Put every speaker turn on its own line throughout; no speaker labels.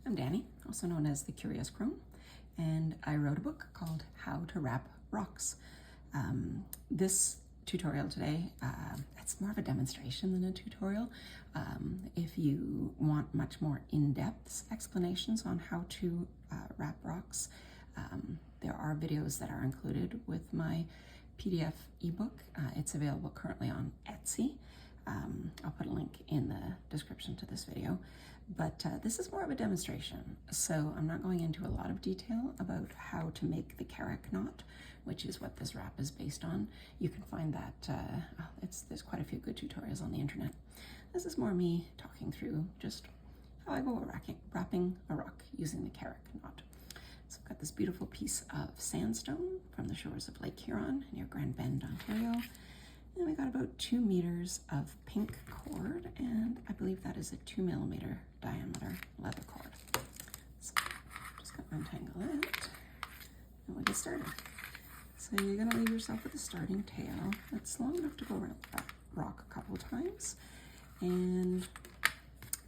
I'm Danny, also known as the Curious Crone, and I wrote a book called How to Wrap Rocks. This tutorial today, it's more of a demonstration than a tutorial. If you want much more in-depth explanations on how to wrap rocks, there are videos that are included with my PDF ebook. It's available currently on Etsy. I'll put a link in the description to this video, but this is more of a demonstration. So I'm not going into a lot of detail about how to make the Carrick knot, which is what this wrap is based on. You can find that, there's quite a few good tutorials on the internet. This is more me talking through just how I go about wrapping a rock using the Carrick knot. So I've got this beautiful piece of sandstone from the shores of Lake Huron near Grand Bend, Ontario. And we got about 2 meters of pink cord, and I believe that is a 2mm diameter leather cord. So I'm just gonna untangle it, and we'll get started. So you're gonna leave yourself with a starting tail that's long enough to go around that rock a couple of times, and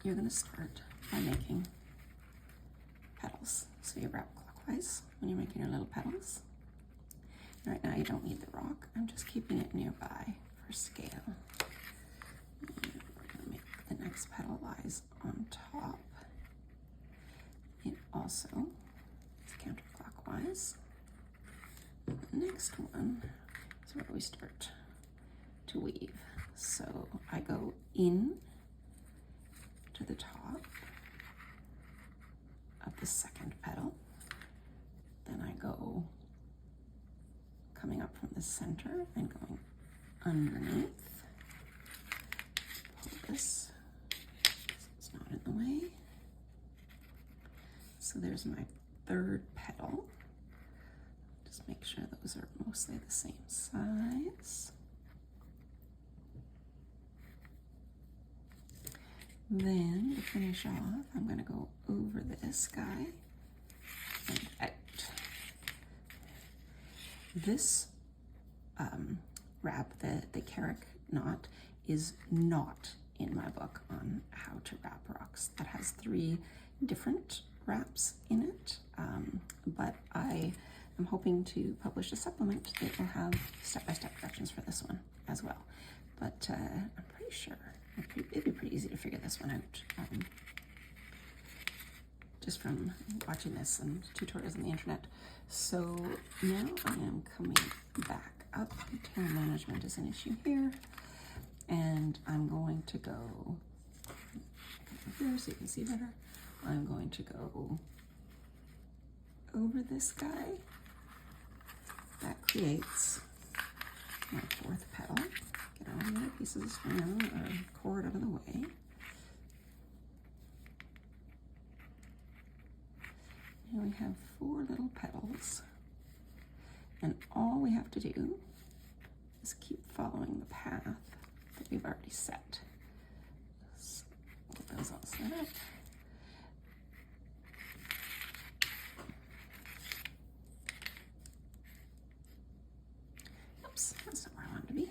you're gonna start by making petals. So you wrap clockwise when you're making your little petals. Right now you don't need the rock, I'm just keeping it nearby for scale. And we're going to make the next petal lies on top. It also is counterclockwise. And the next one is where we start to weave. So I go in to the top of the second petal, then I go coming up from the center and going underneath. Pull this so it's not in the way. So there's my third petal. Just make sure those are mostly the same size. Then to finish off, I'm going to go over this guy and out. This wrap, the Carrick knot, is not in my book on how to wrap rocks. That has 3 different wraps in it, but I am hoping to publish a supplement that will have step-by-step directions for this one as well. But I'm pretty sure it'd be pretty easy to figure this one out, just from watching this and tutorials on the internet. So now I am coming back up. Tail management is an issue here, and I'm going to go here so you can see better. I'm going to go over this guy. That creates my 4th petal. Get all the other pieces of string or cord out of the way. And we have 4 little petals, and all we have to do is keep following the path that we've already set. So get those all set up. Oops, that's not where I wanted to be.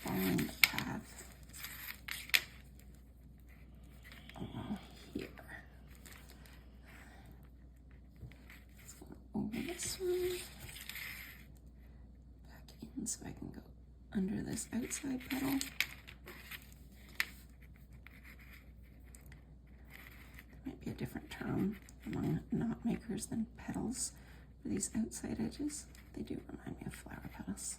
Following the path along here. Let's go over this one, back in so I can go under this outside petal. There might be a different term among knot makers than petals for these outside edges. They do remind me of flower petals.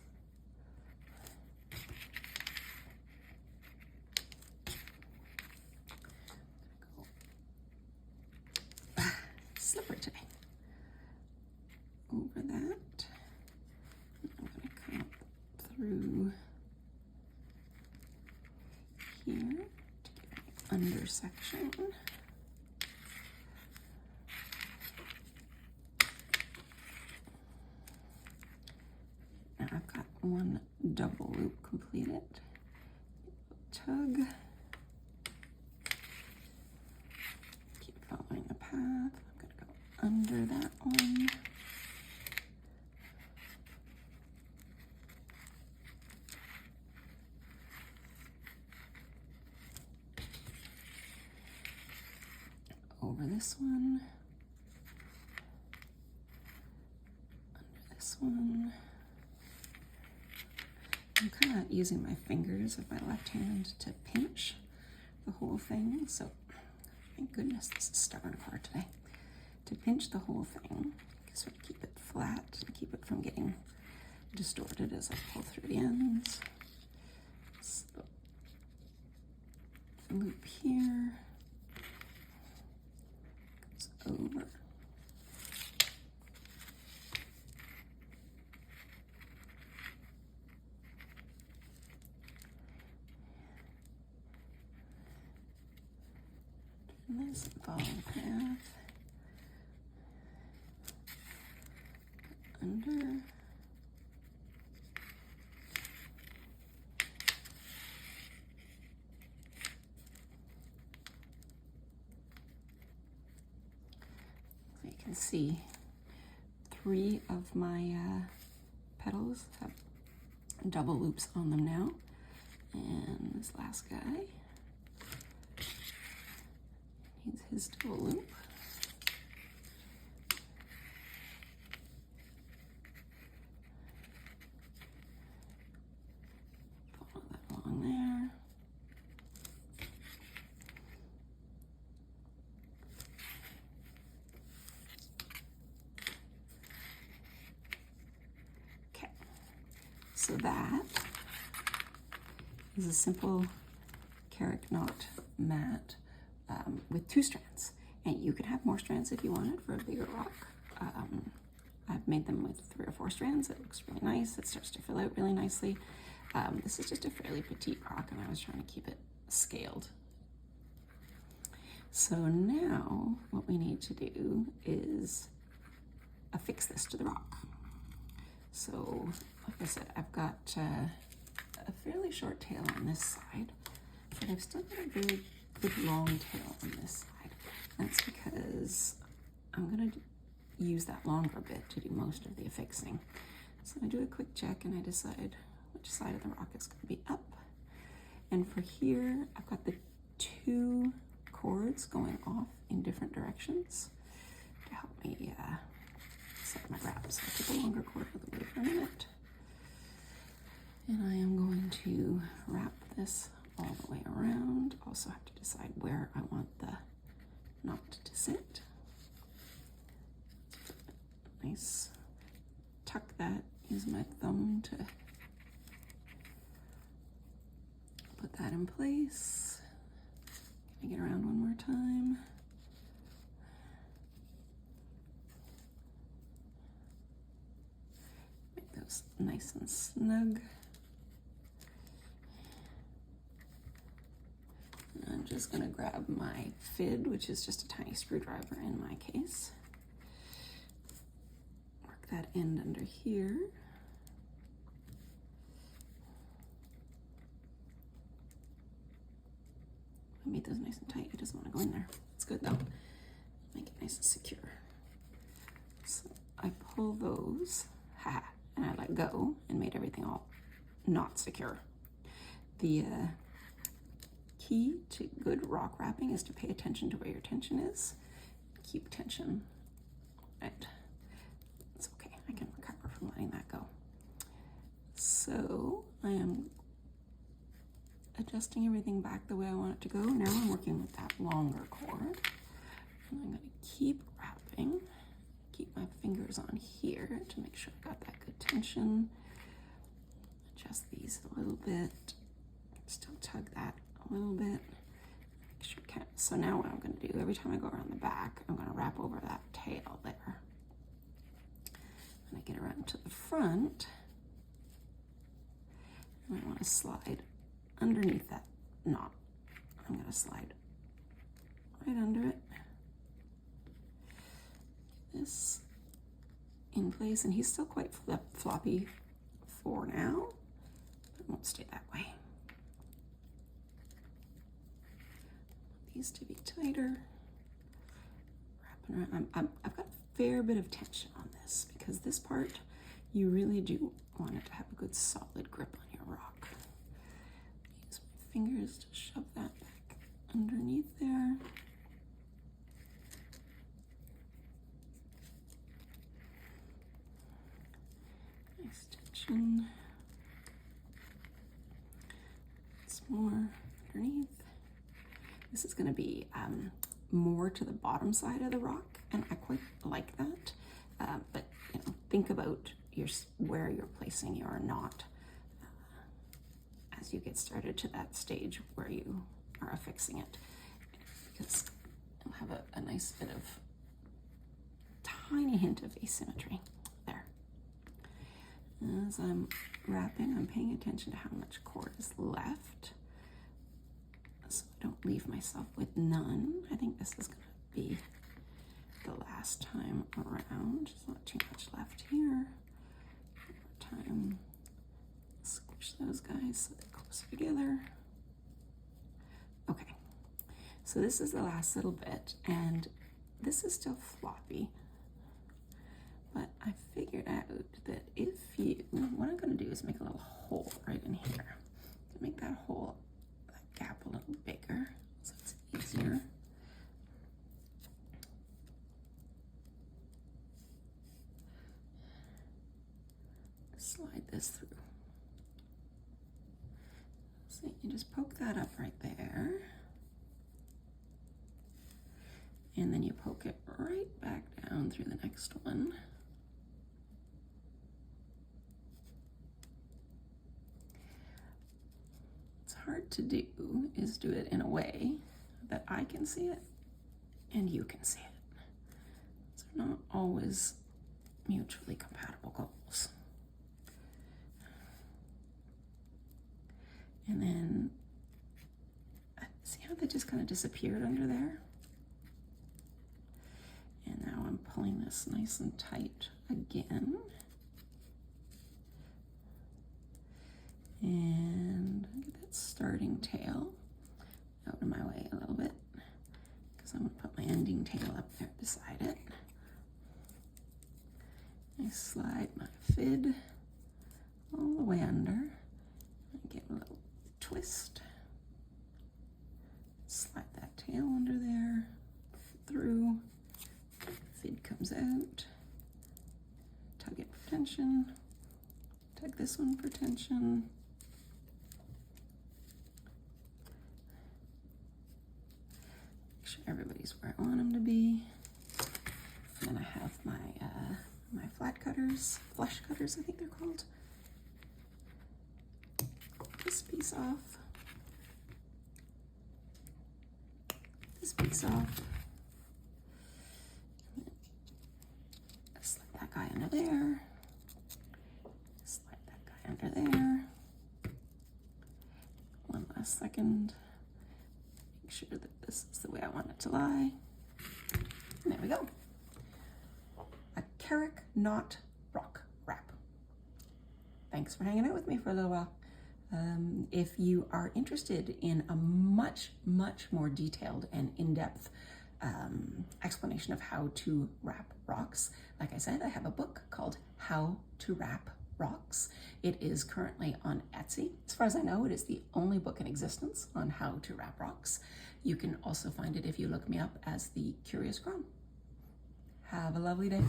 Slippery today. Over that, I'm going to come up through here to get my under section. Now I've got 1 double loop completed. Tug. Keep following the path. I'm going to go under that one. over this one, under this one. I'm kind of using my fingers of my left hand to pinch the whole thing. So, thank goodness this is stubborn card today. To pinch the whole thing, sort of keep it flat and keep it from getting distorted as I pull through the ends. So, loop here, goes over. Nice ball path under. So you can see 3 of my petals have double loops on them now, and this last guy needs his double loop. Follow that along there. Okay, so that is a simple Carrick knot mat with 2 strands, and you could have more strands if you wanted for a bigger rock. I've made them with 3 or 4 strands. It looks really nice. It starts to fill out really nicely. This is just a fairly petite rock, and I was trying to keep it scaled. So now what we need to do is affix this to the rock. So like I said, I've got a fairly short tail on this side, but I've still got a very good long tail on this side. That's because I'm going to use that longer bit to do most of the affixing. So I do a quick check and I decide which side of the rock is going to be up. And for here, I've got the 2 cords going off in different directions to help me set my wrap. So I took a longer cord out of the way for a minute. And I am going to wrap this all the way around. Also have to decide where I want the knot to sit. Nice. Tuck that, use my thumb to put that in place. Can I get around one more time? Make those nice and snug. I'm just going to grab my fid, which is just a tiny screwdriver in my case. Mark that end under here. I made those nice and tight. It doesn't want to go in there. It's good though. Make it nice and secure. So I pull those, and I let go and made everything all not secure. The key to good rock wrapping is to pay attention to where your tension is. Keep tension. Right. It's okay. I can recover from letting that go. So I am adjusting everything back the way I want it to go. Now I'm working with that longer cord. And I'm going to keep wrapping. Keep my fingers on here to make sure I got that good tension. Adjust these a little bit. Still tug that a little bit. Make sure so now what I'm going to do, every time I go around the back, I'm going to wrap over that tail there. When I get around to the front, and I want to slide underneath that knot. I'm going to slide right under it. Get this in place, and he's still quite floppy for now, but it won't stay that way. These to be tighter. Wrapping around. I've got a fair bit of tension on this because this part, you really do want it to have a good solid grip on your rock. Use my fingers to shove that back underneath there. This is going to be more to the bottom side of the rock, and I quite like that. But you know, think about where you're placing your knot as you get started to that stage where you are affixing it, because you'll have a nice bit of tiny hint of asymmetry there. As I'm wrapping, I'm paying attention to how much cord is left, so I don't leave myself with none. I think this is going to be the last time around. There's not too much left here. One more time, squish those guys so they're closer together. Okay, so this is the last little bit, and this is still floppy. But I figured out that what I'm going to do is make a little hole right in here. To make that hole, that gap a little bigger, so it's easier. Slide this through. So you just poke that up right there. And then you poke it right back down through the next one. Hard to do is do it in a way that I can see it and you can see it. So not always mutually compatible goals. And then see how they just kind of disappeared under there? And now I'm pulling this nice and tight again. And get that starting tail out of my way a little bit, because I'm going to put my ending tail up there beside it. I slide my fid all the way under and get a little twist. Slide that tail under there, through, fid comes out, tug it for tension, tug this one for tension. Everybody's where I want them to be. And then I have my my flat cutters, flush cutters, I think they're called. This piece off. This piece off. Slide that guy under there. Slide that guy under there. One last second. Make sure that this is the way I want it to lie. And there we go. A Carrick knot rock wrap. Thanks for hanging out with me for a little while. If you are interested in a much more detailed and in-depth explanation of how to wrap rocks, like I said, I have a book called How to Wrap Rocks. It is currently on Etsy. As far as I know, it is the only book in existence on how to wrap rocks. You can also find it if you look me up as The Curious Crone. Have a lovely day.